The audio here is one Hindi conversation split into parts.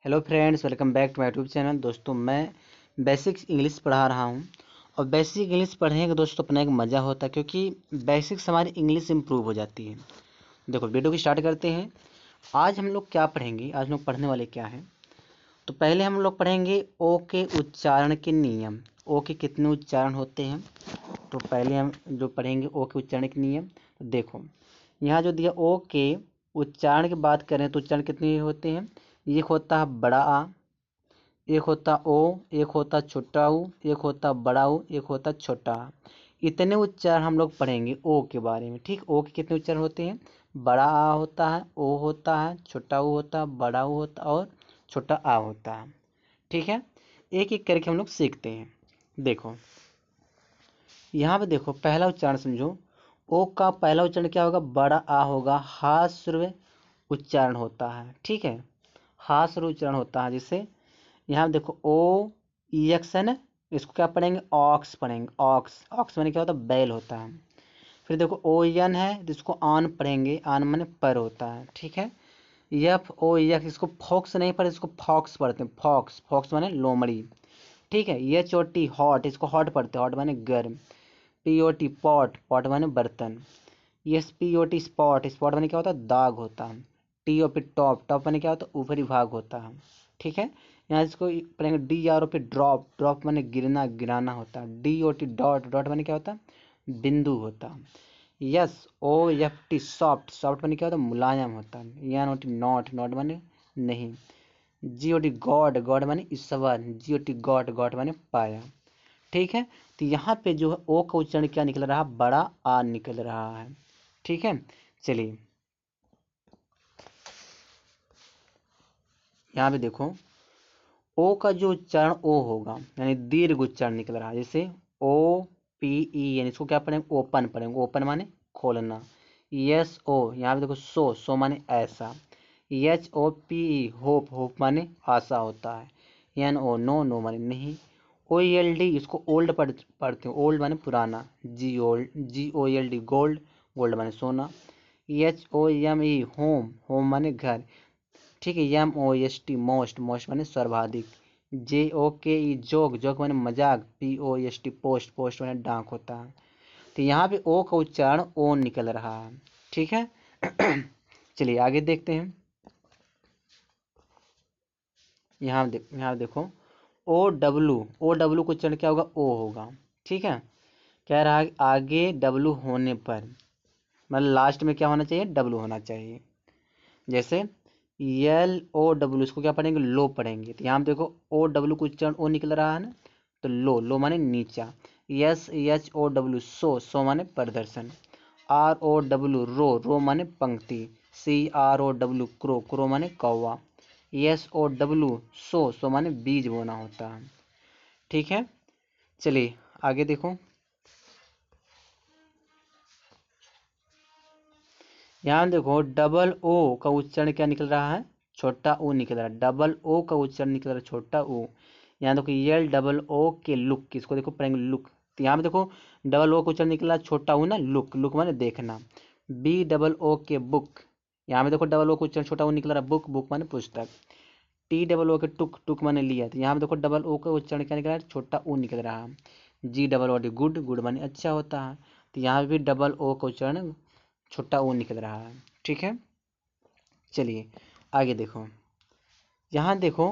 Hello friends, welcome back to my YouTube channel. दोस्तों, मैं बेसिक्स इंग्लिश पढ़ा रहा हूं और बेसिक इंग्लिश पढ़ने का दोस्तों अपना एक मज़ा होता है, क्योंकि बेसिक्स हमारी इंग्लिश इंप्रूव हो जाती है। देखो, वीडियो की स्टार्ट करते हैं। आज हम लोग क्या पढ़ेंगे, आज हम लोग पढ़ने वाले क्या हैं। तो पहले हम लोग पढ़ेंगे ओ के उच्चारण के नियम। ओ के कितने उच्चारण होते हैं, तो पहले हम जो पढ़ेंगे ओ के उच्चारण के नियम। तो देखो, यहाँ जो दिया ओ के उच्चारण की बात करें तो उच्चारण कितने होते हैं। एक होता है बड़ा आ, एक होता ओ, एक होता छोटा ऊ, एक होता बड़ा ऊ, एक होता छोटा आ। इतने उच्चारण हम लोग पढ़ेंगे ओ के बारे में। ठीक, ओ के कितने उच्चारण होते हैं। बड़ा आ होता है, ओ होता है, छोटा ऊ होता है, बड़ा ऊ होता है और छोटा आ होता है। ठीक है, एक एक करके हम लोग सीखते हैं। देखो, यहाँ पे देखो, पहला उच्चारण समझो। ओ का पहला उच्चारण क्या होगा, बड़ा आ होगा। हास्व उच्चारण होता है। ठीक है, हास्व उच्चारण होता है। जिससे यहाँ देखो ओ एक्स है ना, इसको क्या पढ़ेंगे, ऑक्स पढ़ेंगे। ऑक्स, ऑक्स माने क्या होता है, बैल होता है। फिर देखो ओ एन है, जिसको आन पढ़ेंगे। आन माने पर होता है। ठीक है, एफ ओ एक्स, इसको फॉक्स नहीं पढ़े, इसको फॉक्स पढ़ते हैं। फॉक्स, फॉक्स माने लोमड़ी। ठीक है, एच ओ टी हॉट, इसको हॉट पढ़ते हैं। हॉट माने गर्म। P O T pot, pot माने बर्तन। S P O T spot, spot माने क्या होता है, दाग होता है। T O P top, top माने क्या होता है, ऊपरी भाग होता है। ठीक है, यहाँ इसको पढ़ेंगे। डी आर ओ पे ड्रॉप, ड्रॉप माने गिरना, गिराना होता है। D O T dot, dot माने क्या होता है, बिंदु होता है। S O F T soft, soft माने क्या होता है, मुलायम होता है। N O T not, not माने नहीं। G O T God, God माने ईश्वर। G O T God, God माने पाया। ठीक है, तो यहाँ पे जो है ओ का उच्चारण क्या निकल रहा है, बड़ा आ निकल रहा है। ठीक है, चलिए यहाँ पे देखो, ओ का जो उच्चारण ओ होगा, यानी दीर्घ उच्चारण निकल रहा है। जैसे ओ पी ई, यानी इसको क्या पढ़ेंगे, ओपन पढ़ेंगे। ओपन माने खोलना। यस ओ, यहाँ पे देखो सो, सो माने ऐसा। H O P E hope, hope माने आशा होता है। एन ओ नो, नो माने नहीं। ओ एल डी, इसको ओल्ड पढ़ते हैं। ओल्ड माने पुराना। G old, G O L D gold, gold माने सोना। H O M E home, home माने घर। ठीक है, M O S T most, most माने सर्वाधिक। जे ओ के ई जोक, जोक माने मजाक। P O S T post, post माने डाक होता है। तो यहाँ पे ओ का उच्चारण ओ निकल रहा है। ठीक है चलिए आगे देखते हैं। यहाँ देखो, ओ डब्लू, ओ डब्लू का उच्चारण क्या होगा, ओ होगा। ठीक है, कह रहा है आगे डब्लू होने पर, मतलब लास्ट में क्या होना चाहिए, डब्लू होना चाहिए। जैसे एल ओ डब्ल्यू, इसको क्या पढ़ेंगे, लो पढ़ेंगे। तो यहाँ देखो ओ डब्ल्यू को उच्चारण ओ निकल रहा है ना, तो लो, लो माने नीचा। S H O W show, सो माने प्रदर्शन। R O W row, row माने पंक्ति। C R O W crow, crow माने कौवा। एस ओ डब्ल्यू सो, सो माने बीज बोना होता है। ठीक है, चलिए आगे देखो। यहाँ देखो डबल ओ का उच्चारण क्या निकल रहा है, छोटा ओ निकल रहा है। डबल ओ का उच्चारण निकल रहा है छोटा ओ। यहाँ देखो एल डबल ओ के लुक, किसको देखो पढ़ेंगे, लुक। तो यहाँ पे देखो डबल ओ का उच्चारण निकल रहा है छोटा ओ ना, लुक, लुक माने देखना। बी डबल ओ के बुक, यहाँ पे देखो डबल ओ का उच्चारण छोटा ओ निकल रहा है, बुक, बुक माने पुस्तक। टी डबल ओ के टुक, टुक माने लिया। तो यहाँ पे देखो डबल ओ का उच्चारण क्या निकल रहा है, छोटा ओ निकल रहा है। G double O D good, good माने अच्छा होता है। तो यहाँ पे भी डबल ओ का उच्चारण छोटा ओ निकल रहा है। ठीक है, चलिए आगे देखो। यहाँ देखो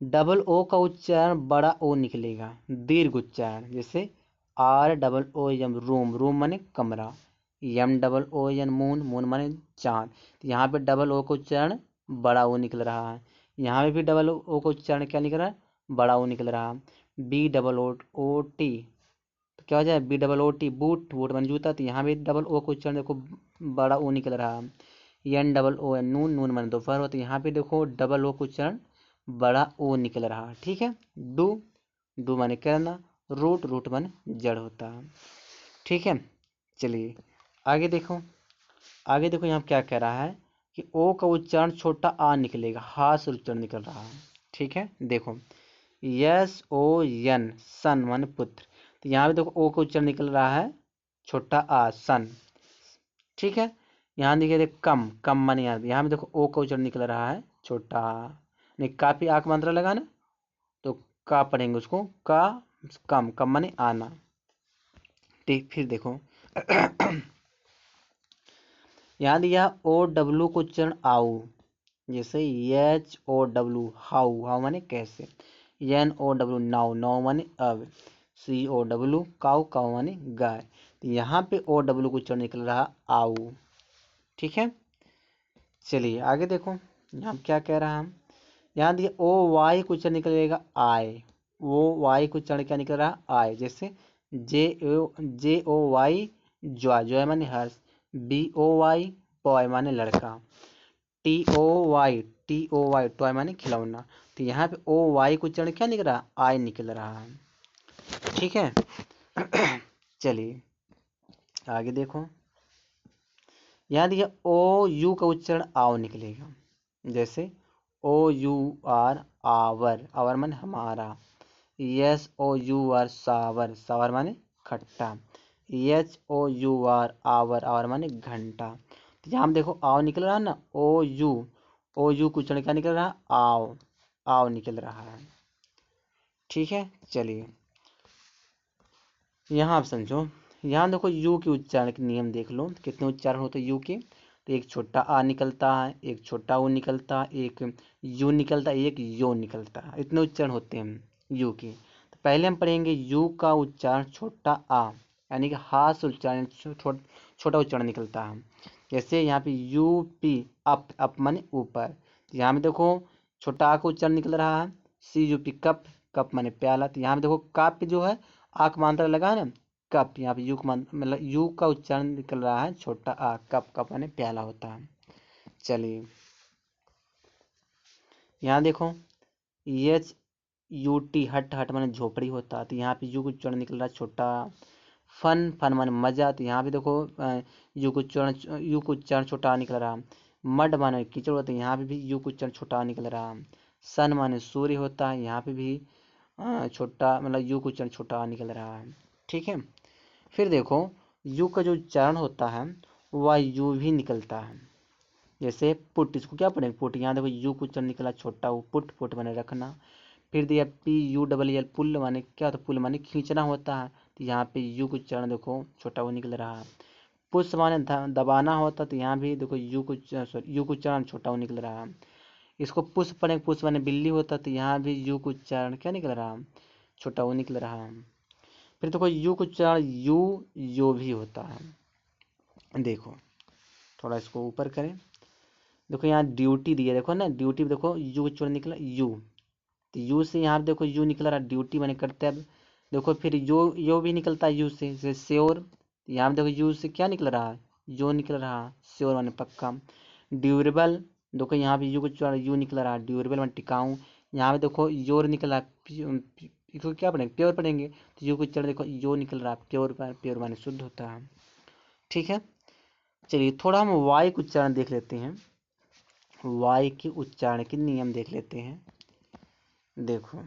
डबल ओ का उच्चारण बड़ा ओ निकलेगा, दीर्घ उच्चारण। जैसे R double O M room, room माने कमरा। M double O N moon, moon माने चांद। तो यहाँ पे डबल ओ का उच्चारण बड़ा ओ निकल रहा है। यहाँ पे भी डबल ओ का उच्चारण क्या निकल रहा है, बड़ा ओ निकल रहा है। बी डबल ओ टी, तो क्या हो जाए, B double O T boot, boot माने जूता। तो यहाँ भी डबल ओ का उच्चारण देखो बड़ा ओ निकल रहा है। एन डबल ओ एन नून, नून माने दोपहर हो। तो यहाँ पे देखो डबल ओ का उच्चारण बड़ा ओ निकल रहा है। ठीक है, डू, डू माने करना। रूट, रूट माने जड़ होता है। ठीक है, चलिए आगे देखो। आगे देखो यहाँ क्या कह रहा है कि ओ का उच्चारण छोटा आ निकलेगा, हा से उच्चारण निकल रहा है। ठीक है, देखो यस ओ यन, सन माने पुत्र। तो यहाँ पे देखो ओ का उच्चारण निकल रहा है छोटा आ, सन। ठीक है, यहाँ देखिए कम, कम माने यहाँ पे देखो ओ का उच्चारण निकल रहा है छोटा आ। नहीं, का पे आ का मात्रा लगाना, तो का पढ़ेंगे उसको, का कम, कम माने आना। ठीक, फिर देखो यहाँ दिया ओ डब्लू को उच्चारण आओ, जैसे H O W how, how माने कैसे, N O W now, now माने अब, C O W cow, cow माने गाय। तो यहाँ पे ओ डब्लू को उच्चारण निकल रहा आओ। ठीक है, चलिए आगे देखो यहाँ क्या कह रहा है हम। यहाँ दिया ओ वाई को उच्चारण निकलेगा आय, वो वाई को उच्चारण क्या निकल रहा आय, जैसे जे ओ वाई जॉय, जॉय माने हर्ष, बी ओ वाई बॉय माने लड़का, टी ओ वाई टॉय माने खिलौना। तो यहाँ पे ओ वाई को उच्चारण क्या निकल रहा आय निकल रहा है। ठीक है चलिए आगे देखो, यहाँ दिया ओ यू का उच्चारण आओ निकलेगा, जैसे O U R our, our माने हमारा, S O U R sour, sour माने खट्टा, H O U R our, our माने घंटा। तो यहाँ देखो आओ निकल रहा है ना, ओ यू का उच्चारण क्या निकल रहा आओ, आओ निकल रहा है। ठीक है, चलिए यहाँ आप समझो, यहाँ देखो यू के उच्चारण के नियम देख लो, कितने उच्चारण होते हैं यू के। तो एक छोटा आ निकलता है, एक छोटा ओ निकलता है, एक यू निकलता है, एक यो निकलता है, इतने उच्चारण होते हैं यू के। तो पहले हम पढ़ेंगे यू का उच्चारण छोटा आ, यानी कि हा से उच्चारण छोटा उच्चारण निकलता है। जैसे यहाँ पे यू पी अप, अप माने ऊपर, तो यहाँ पे देखो छोटा आ का उच्चारण निकल रहा है, सी यू पी कप, कप माने प्याला। तो यहाँ पे देखो कप जो है आ का मात्रा लगा है ना कप, यहाँ पे यू का मतलब यू का उच्चारण निकल रहा है छोटा आ, कप, कप माने प्याला होता है। चलिए यहाँ देखो एच यू टी हट, हट माने झोपड़ी होता है, तो यहाँ पे यू का उच्चारण निकल रहा है छोटा, फन, फन माने मजा, तो यहाँ पे देखो यू का उच्चारण छोटा आ निकल रहा, मड माने कीचड़ होता है, यहाँ पे भी यू का उच्चारण छोटा आ निकल रहा, सन माने सूर्य होता है, यहाँ पे भी छोटा मतलब यू का उच्चारण छोटा आ निकल रहा है। ठीक है, फिर देखो यू का जो उच्चारण होता है वह यू भी निकलता है, जैसे पुट, इसको क्या पढ़ेंगे पुट, यहाँ देखो यू का उच्चारण निकला छोटा, वो पुट, पुट माने रखना। फिर दिया पी यू डबल एल पुल माने क्या होता है, पुल माने खींचना होता है, तो यहाँ पे यू का उच्चारण देखो छोटा वो निकल रहा है। पुश माने दबाना होता है, तो यहाँ भी देखो यू को सॉरी यू का उच्चारण छोटा वो निकल रहा है। इसको पुश पढ़ेंगे, पुश माने बिल्ली होता है, तो यहाँ भी यू का उच्चारण क्या निकल रहा है छोटा वो निकल रहा है। फिर देखो यू का उच्चारण यो भी होता है, देखो थोड़ा इसको ऊपर करें, देखो यहाँ ड्यूटी दिया, देखो ना ड्यूटी देखो यू का उच्चारण निकला यू, तो यू से यहाँ पे देखो यू निकल रहा ड्यूटी माने कर्तव्य। देखो फिर यो भी निकलता है यू से, जैसे श्योर, यहाँ पे देखो यू से क्या निकल रहा है यो निकल रहा है, श्योर माने पक्का। ड्यूरेबल, देखो यहाँ पे यू को यू निकल रहा है, ड्यूरेबल माने टिकाऊ। यहाँ पे देखो योर निकल रहा है, इसको क्या पढ़ेंगे प्योर पढ़ेंगे, तो यू को उच्चारण देखो यो निकल रहा है प्योर, प्योर माने शुद्ध होता है। ठीक है, चलिए थोड़ा हम वाई का उच्चारण देख लेते हैं, वाई के उच्चारण के नियम देख लेते हैं। देखो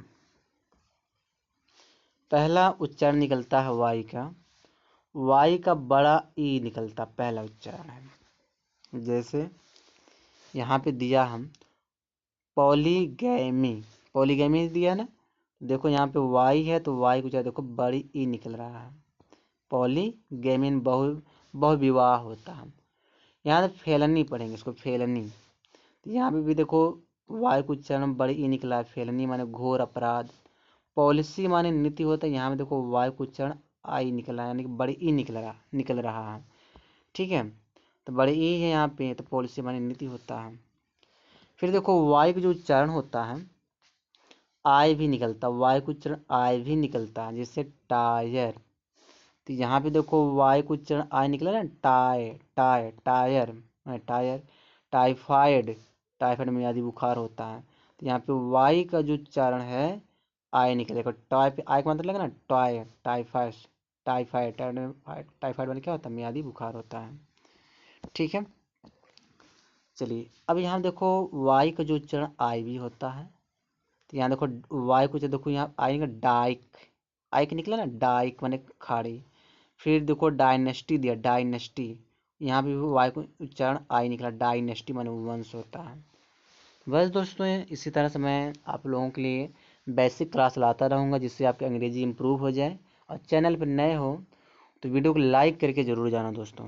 पहला उच्चारण निकलता है वाई का बड़ा ई निकलता पहला उच्चारण है। जैसे यहाँ पे दिया हम पॉलीगैमी, पॉलीगैमी दिया ना, देखो यहाँ पे वाई है तो वाई को उच्चारण देखो बड़ी ई निकल रहा है, पॉलीगैमी बहु विवाह होता है। यहाँ पे फेलनी पढ़ेंगे, इसको फेलनी, तो यहाँ पे भी देखो वाई को उच्चारण बड़ी ई निकला है, फेलनी माने घोर अपराध, पॉलिसी माने नीति होता है, यहाँ पे देखो वाई को उच्चारण आई निकला है, यानी कि बड़ी ई निकल रहा है। ठीक है, तो बड़ी ई है यहाँ पे, तो पॉलिसी माने नीति होता है। फिर देखो वाई का जो उच्चारण होता है आई भी निकलता, वाई का उच्चारण आई भी निकलता है, जैसे टायर, तो यहाँ पे देखो वाई का उच्चारण आई निकला ना टायर, टायर, टाइफाइड, टाइफाइड में आदि बुखार होता है, तो यहाँ पे वाई का जो उच्चारण है आई निकलेगा, टॉय पे आई का मतलब लगा ना टॉय, टाइफाइड, टाइफाइड, टाइफाइड वाले क्या होता है मियादी बुखार होता है। ठीक है, चलिए अब यहाँ देखो वाई का जो उच्चारण आई भी होता है, तो यहाँ देखो वाई को देखो यहाँ आएगा डाइक, आइक निकला ना डाइक माने खाड़ी। फिर देखो डायनेस्टी दिया, डायनेस्टी, यहाँ भी वाई को उच्चारण आई निकला, डायनेस्टी माने वंश होता है। बस दोस्तों इसी तरह से मैं आप लोगों के लिए बेसिक क्लास लाता रहूँगा, जिससे आपकी अंग्रेजी इम्प्रूव हो जाए। और चैनल पर नए हो तो वीडियो को लाइक करके ज़रूर जाना दोस्तों।